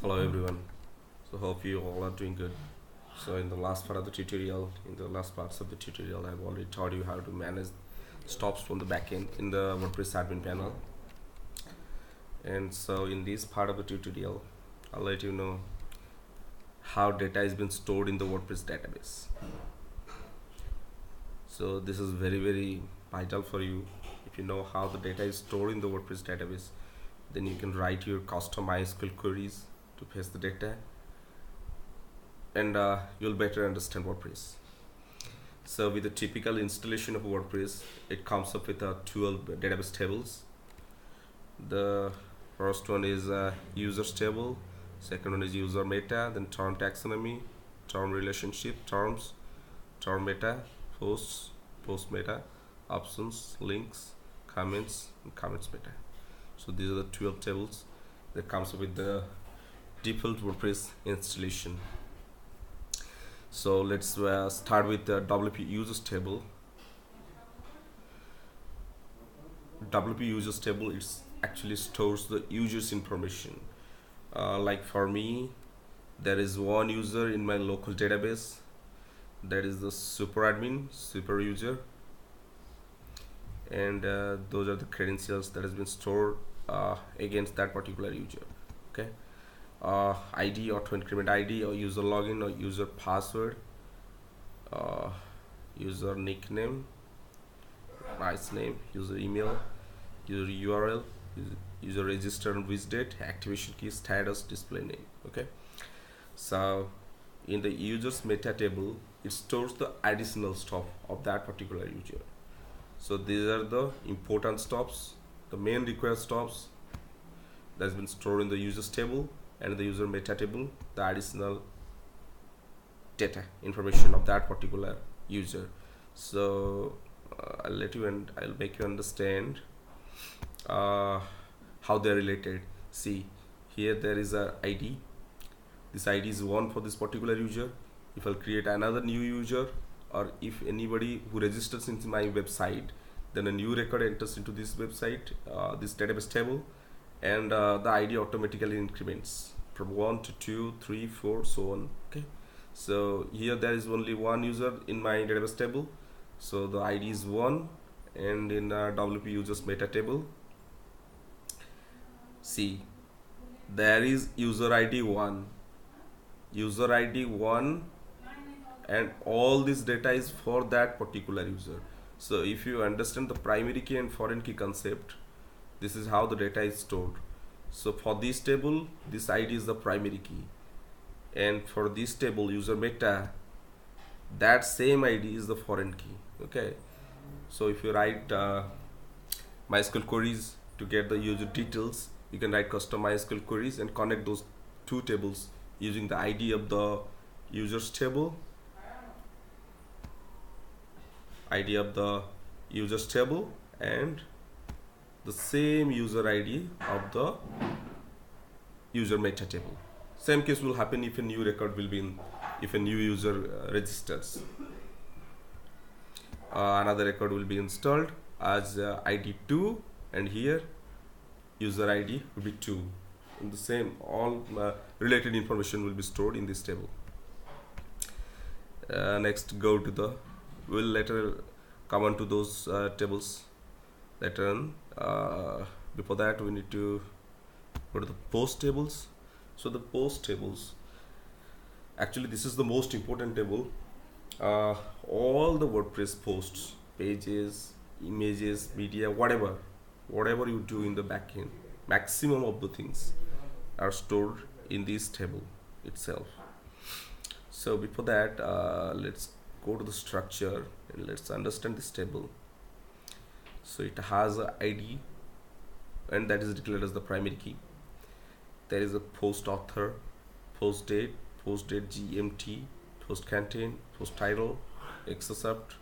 Hello everyone. So hope you all are doing good. So in the last part of the tutorial, in the last parts of the tutorial, I've already taught you how to manage stops from the backend in the WordPress admin panel. And so in this part of the tutorial, I'll let you know how data has been stored in the WordPress database. So this is very vital for you. If you know how the data is stored in the WordPress database, then you can write your custom MySQL queries to fetch the data, and you'll better understand WordPress. So with the typical installation of WordPress, it comes up with 12 database tables. The first one is users table, second one is user meta, then term taxonomy, term relationship, terms, term meta, posts, post meta, options, links, comments, and comments meta. So these are the 12 tables that comes up with the default WordPress installation. So let's start with the WP users table. WP users table, it's actually stores the users information. Like for me, there is one user in my local database, that is the super admin, super user, and those are the credentials that has been stored against that particular user. Okay. ID, auto increment ID, or user login, or user password, user nickname, nice name, user email, user URL, user register and which date, activation key, status, display name. Okay. So in the users meta table, it stores the additional stuff of that particular user. So these are the important stops, the main required stops that has been stored in the users table, and the user meta table, the additional data information of that particular user. So I'll let you and I'll make you understand how they're related. See, here there is a ID. This ID is one for this particular user. If I'll create another new user, or if anybody who registers into my website, then a new record enters into this website, this database table, and the ID automatically increments from 1 to 2, 3, 4, so on. Okay. So here there is only one user in my database table, so the ID is 1, and in WP users meta table, see, there is user ID 1, user ID 1, and all this data is for that particular user. So if you understand the primary key and foreign key concept, this is how the data is stored. So for this table, this ID is the primary key, and for this table user meta, that same ID is the foreign key. Okay. So if you write MySQL queries to get the user details, you can write custom MySQL queries and connect those two tables using the ID of the users table, ID of the users table, and the same user ID of the user meta table. Same case will happen if a new record will be in, if a new user registers. Another record will be installed as ID 2, and here user ID will be 2. In the same, all related information will be stored in this table. Next, go to the, we'll later come on to those tables later on. Before that, we need to go to the post tables. So the post tables, actually this is the most important table. All the WordPress posts, pages, images, media, whatever you do in the backend, maximum of the things are stored in this table itself. So before that, let's go to the structure and let's understand this table. So it has a ID, and that is declared as the primary key. There is a post author, post date GMT, post content, post title, excerpt,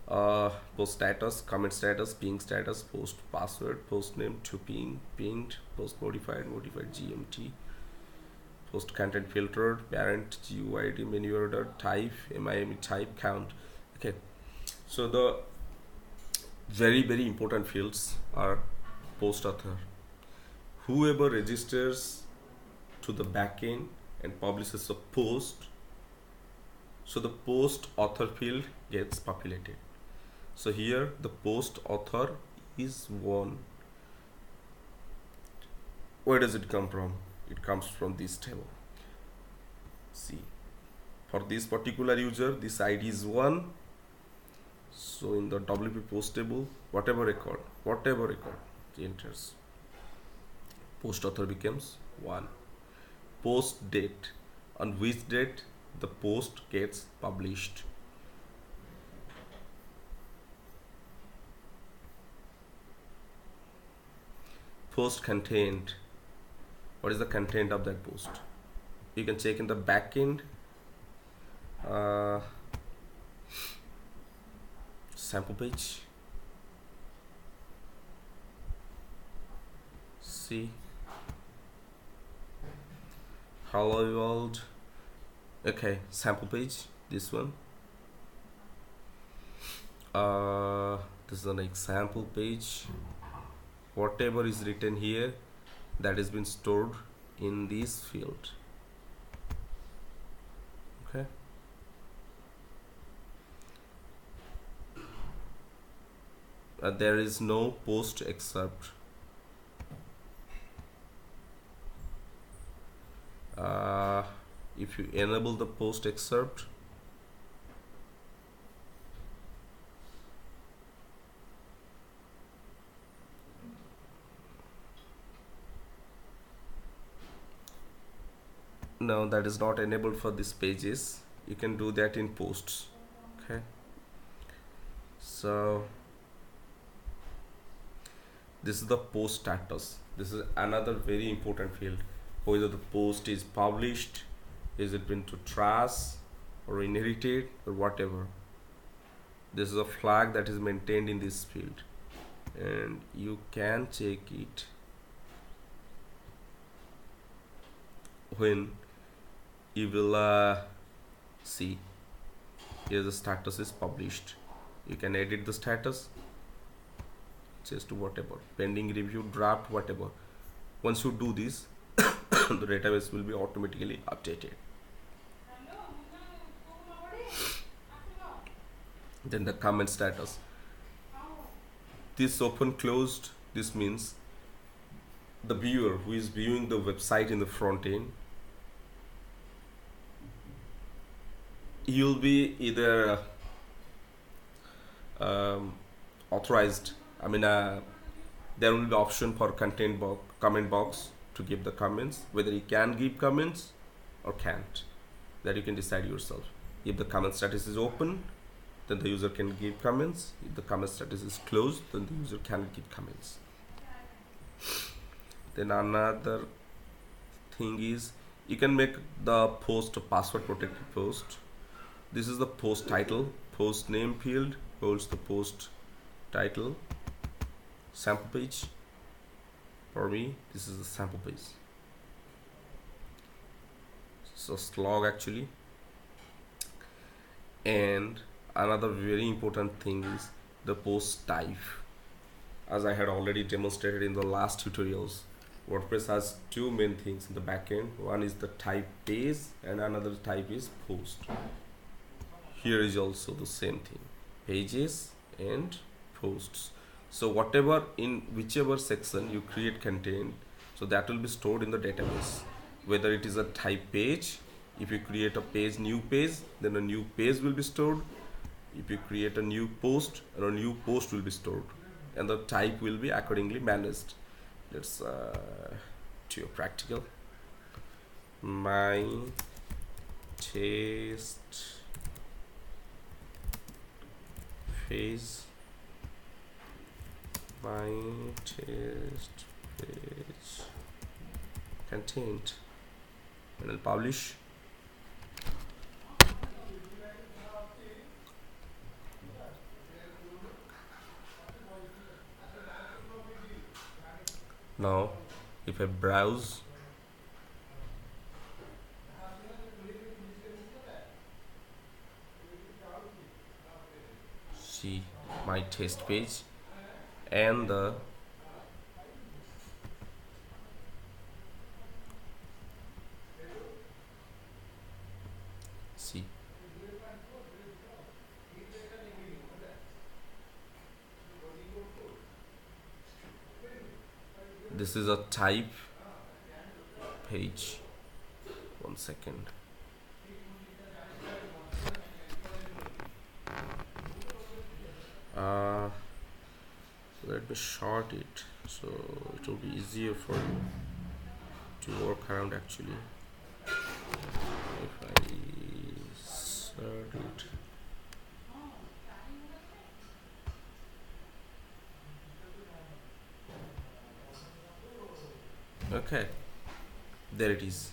post status, comment status, ping status, post password, post name, to pinged, post modified GMT, post content filtered, parent, GUID, menu order, type, MIME type, count. Okay. So the very important fields are post author, whoever registers to the backend and publishes a post, so the post author field gets populated. So here the post author is one. Where does it come from? It comes from this table. See, for this particular user, this ID is 1. So in the WP post table, whatever record he enters, post author becomes 1. Post date, on which date the post gets published. Post content, what is the content of that post? You can check in the backend sample page. See, hello world. Okay, sample page, this one. This is an example page. Whatever is written here, that has been stored in this field. Okay. There is no post excerpt. If you enable the post excerpt, no, that is not enabled for these pages. You can do that in posts. Okay, so this is the post status. This is another very important field. Whether the post is published, is it been to trash or inherited or whatever. This is a flag that is maintained in this field, and you can check it when you will see here the status is published. You can edit the status just to whatever, pending review, draft, whatever. Once you do this, the database will be automatically updated. Then the comment status, this open closed, this means the viewer who is viewing the website in the front end, he will be either authorized, I mean there will be option for comment box to give the comments, whether you can give comments or can't, that you can decide yourself. If the comment status is open, then the user can give comments. If the comment status is closed, then the user can give comments. Then another thing is, you can make the post a password protected post. This is the post title. Post name field holds the post title. Sample page, for me this is the sample page, so slog actually. And another very important thing is the post type. As I had already demonstrated in the last tutorials, WordPress has two main things in the backend. One is the type page and another type is post. Here is also the same thing, pages and posts. So whatever, in whichever section you create content, so that will be stored in the database. Whether it is a type page, if you create a page, new page, then a new page will be stored. If you create a new post, and a new post will be stored, and the type will be accordingly managed. Let's do a practical. My test phase, my test page content, and I'll publish. Now if I browse, see my test page and the this is a type page. 1 second. uh, Let me short it so it will be easier for you to work around actually. If I sort it, okay, there it is.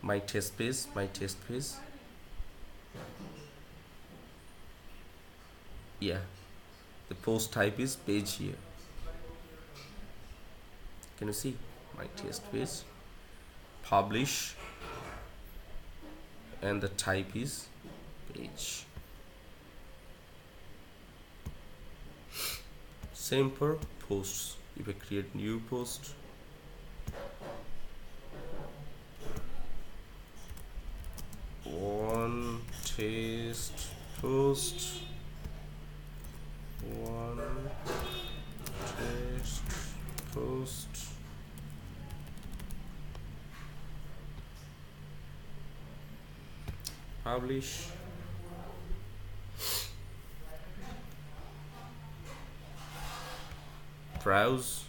My test page. Yeah, the post type is page here. Can you see my test page? Publish, and the type is page. Same for posts. If I create new post, one test post, one test post, publish, browse,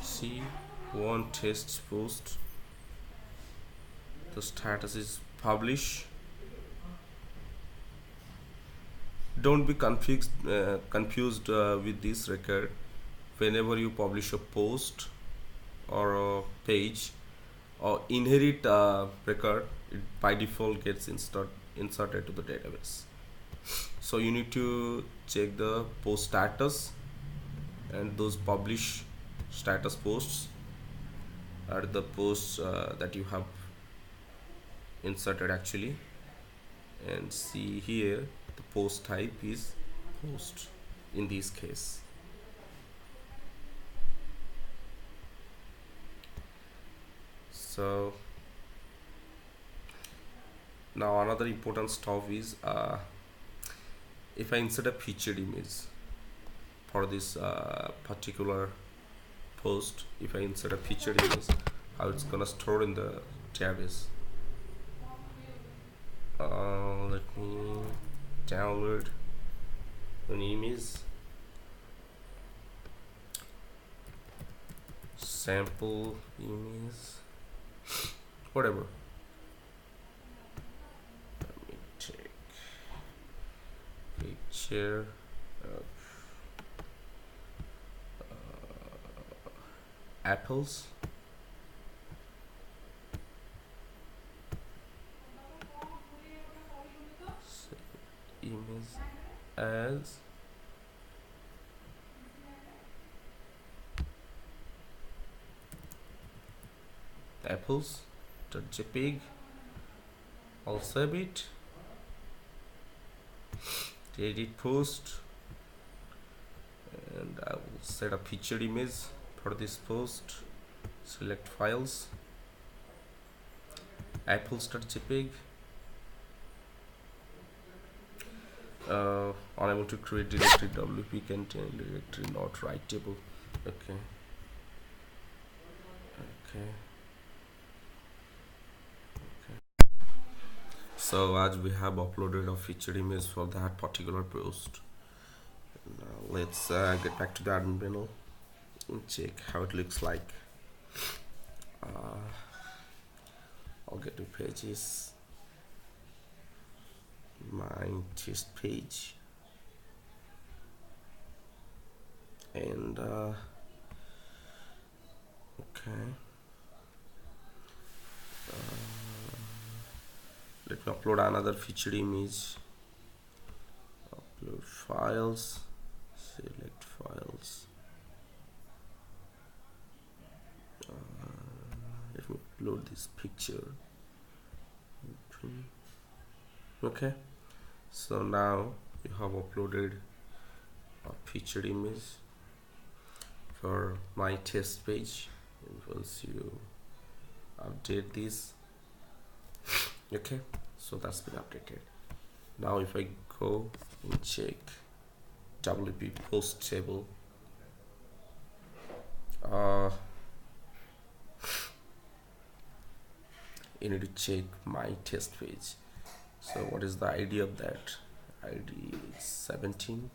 see, one test post, the status is publish. Don't be confused with this record. Whenever you publish a post or a page or inherit a record, it by default gets inserted to the database. So you need to check the post status, and those publish status posts are the posts that you have inserted actually. And see here, the post type is post in this case. So now another important stuff is if I insert a featured image for this particular post, if I insert a featured image, how it's gonna store in the database. Let me download an image, sample image, whatever. Let me take picture of apples. Image as apples.jpg. I'll save it, edit post, and I will set a featured image for this post. Select files, apples.jpg. Unable to create directory, wp contain directory not writable. Okay. So as we have uploaded a featured image for that particular post, now let's get back to the admin panel and check how it looks like. I'll get to pages, my test page, and okay, let me upload another featured image. Upload files, select files, let me upload this picture. Okay, so now you have uploaded a featured image for my test page, and once you update this, okay, so that's been updated. Now if I go, and check WP post table. you need to check my test page. So what is the ID of that? ID is 17.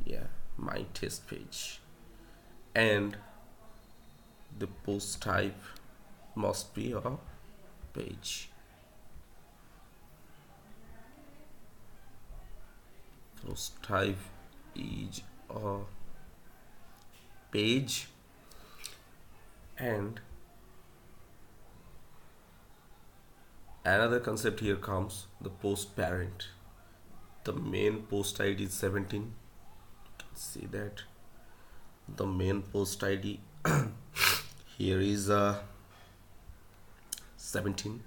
Yeah, my test page. And the post type must be a page. Post type is a page. And another concept here comes the post parent. The main post ID is 17. You can see that the main post ID here is 17,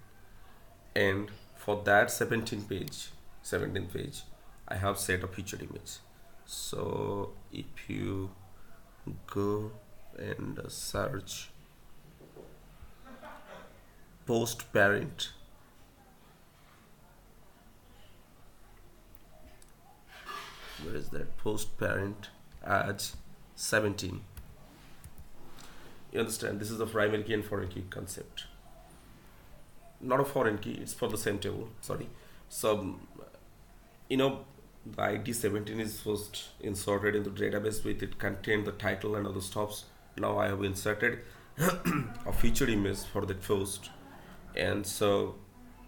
and for that 17th page I have set a featured image. So if you go and search post parent, where is that post parent as 17, you understand this is the primary key and foreign key concept. Not a foreign key, it's for the same table, sorry. So the ID 17 is first inserted into the database with it contained the title and other stuffs. Now I have inserted a featured image for that post, and so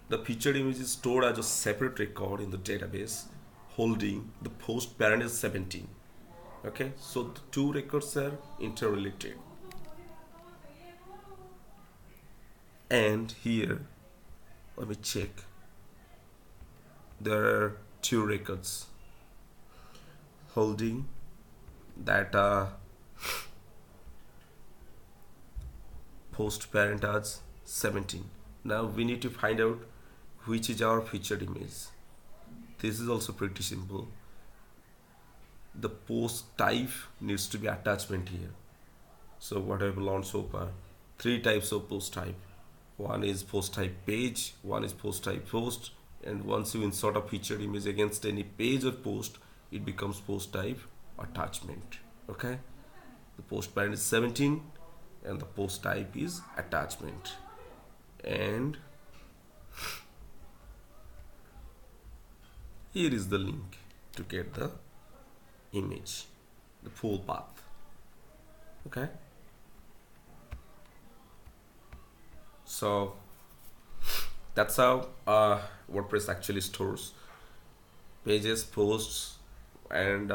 the featured image is stored as a separate record in the database holding the post parent is 17. Okay, so the two records are interrelated. And here, let me check. There are two records holding that post parent as 17. Now we need to find out which is our featured image. This is also pretty simple. The post type needs to be attachment here. So what I have learned so far, three types of post type. One is post type page, one is post type post, and once you insert a featured image against any page or post, it becomes post type attachment. Okay, the post parent is 17 and the post type is attachment. And here is the link to get the image, the full path. Okay, so that's how WordPress actually stores pages, posts, and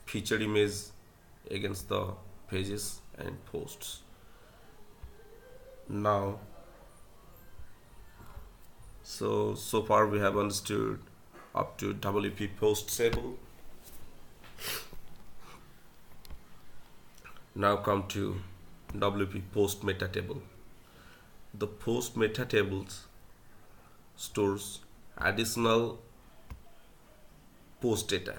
featured image against the pages and posts. Now, so far we have understood up to WP post table. Now come to WP post meta table. The post meta tables stores additional post data.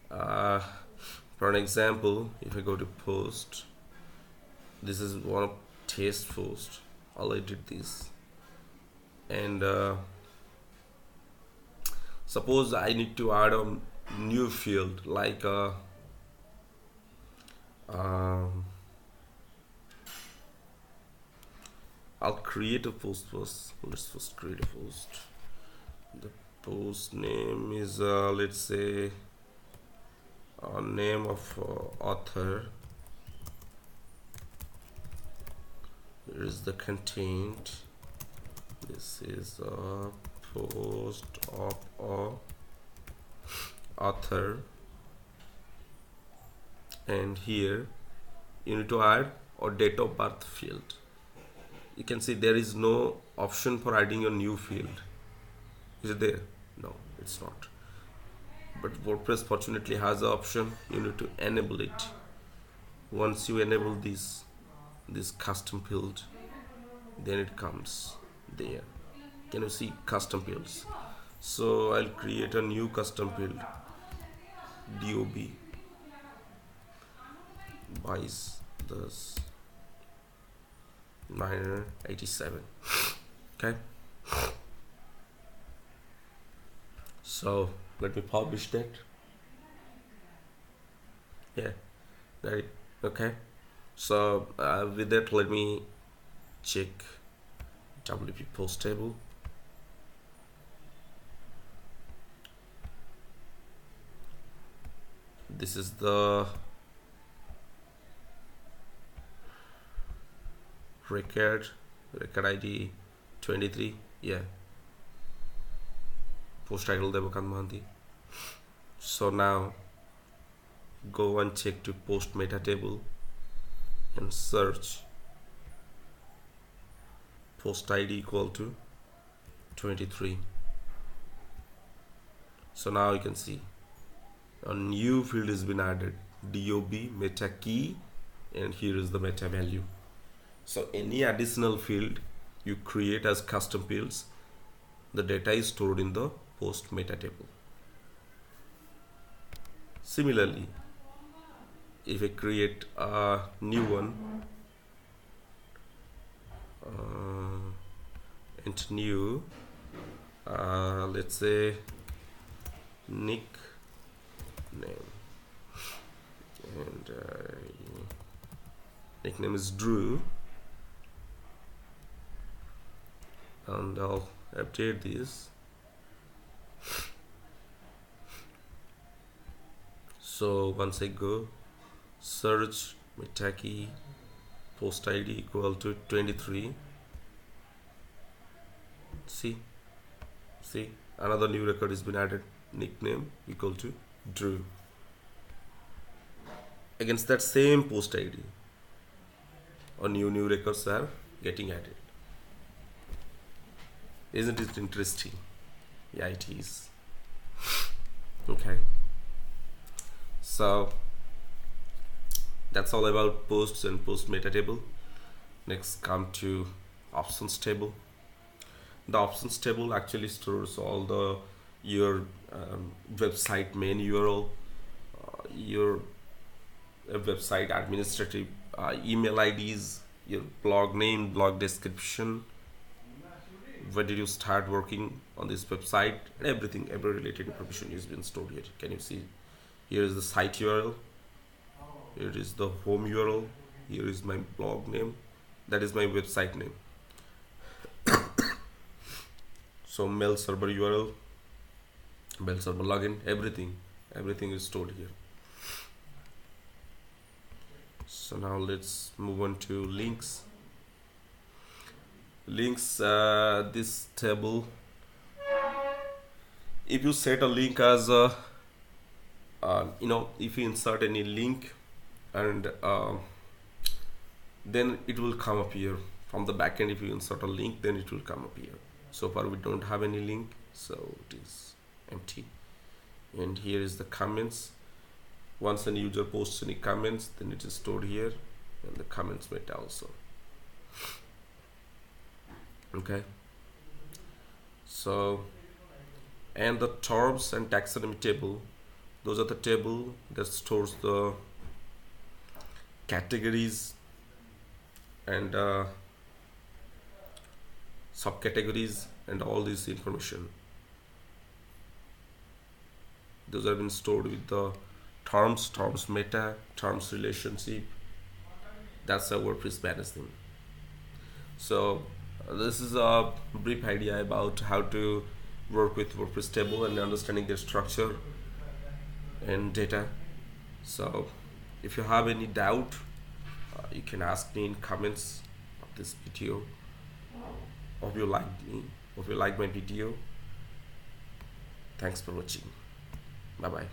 For an example, if I go to post, this is one of test post. I did this, and suppose I need to add a new field like I'll create a post first. Let's first create a post. The post name is let's say name of author. Here is the content. This is a post of a author, and here you need to add a date of birth field. You can see there is no option for adding a new field. Is it there? No, it's not. But WordPress fortunately has the option. You need to enable it. Once you enable this custom field, then it comes there. Can you see custom fields? So I'll create a new custom field, DOB buys this 987. Okay, so let me publish that. Yeah, right. Okay, so with that, let me check WP post table. This is the record ID 23. Yeah, post title Devakant Mohanty. So now go and check to post meta table and search post ID equal to 23. So now you can see a new field has been added, DOB meta key, and here is the meta value. So any additional field you create as custom fields, the data is stored in the post meta table. Similarly, if I create a new one and new, let's say nickname, and nickname is Drew, and I'll update this. So once I go search meta key post ID equal to 23, see another new record has been added, nickname equal to Drew. Against that same post ID, or new records are getting added. Isn't it interesting? Yeah, it is. Okay, so that's all about posts and post meta table. Next, come to options table. The options table actually stores all the your website main URL, your website administrative email IDs, your blog name, blog description, when did you start working on this website, and everything, every related information is been stored here. Can you see? Here is the site URL, here is the home URL, here is my blog name, that is my website name. So mail server URL, mail server login, everything is stored here. So now let's move on to links. This table, if you set a link as a if you insert any link, and then it will come up here from the backend. If you insert a link, then it will come up here. So far we don't have any link, so it is empty. And here is the comments. Once a user posts any comments, then it is stored here, and the comments meta also. Okay, so, and the terms and taxonomy table, those are the table that stores the categories and subcategories and all this information. Those have been stored with the terms meta, terms relationship. That's our WordPress management. So this is a brief idea about how to work with WordPress table and understanding their structure and data. So if you have any doubt, you can ask me in comments of this video. Hope you liked me, hope you like my video. Thanks for watching. Bye bye.